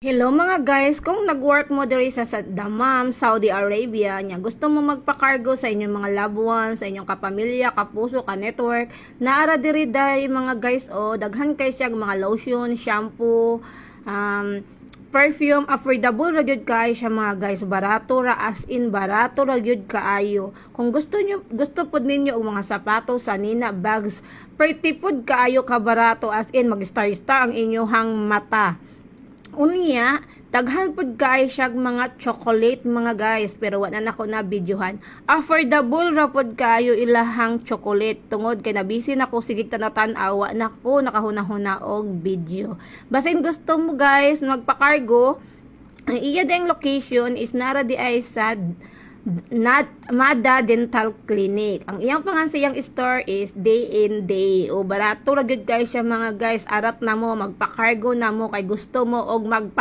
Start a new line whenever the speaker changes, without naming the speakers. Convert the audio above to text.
Hello mga guys, kung nag-work mo diri sa Dammam, Saudi Arabia, nya gusto mo magpa-cargo sa inyong mga loved ones, sa inyong kapamilya, kapuso, ka-network, naara diri day mga guys daghan kay siya mga lotion, shampoo, perfume, affordable ra gyud kaayo siya mga guys, barato ra as in barato ra gyud kaayo. Kung gusto pud ninyo og mga sapatos, sanina, bags, pretty pud kaayo ka barato as in mag-star-star ang inyong mata. Unya, daghan pud kay siya mga chocolate mga guys, pero wala na ko na videohan. Affordable ra pud kayo ilahang chocolate tungod kay nabisi na ko sige tan-awa na ko nakahuna-huna og video. Basin gusto mo guys magpa-cargo, ang iya ding location is nara di ay sa Mada Dental Clinic. Ang iyang pangansiyang store is Day in Day. O barato ra gyud guys siya mga guys, arat na mo magpa-cargo na mo kay gusto mo og magpa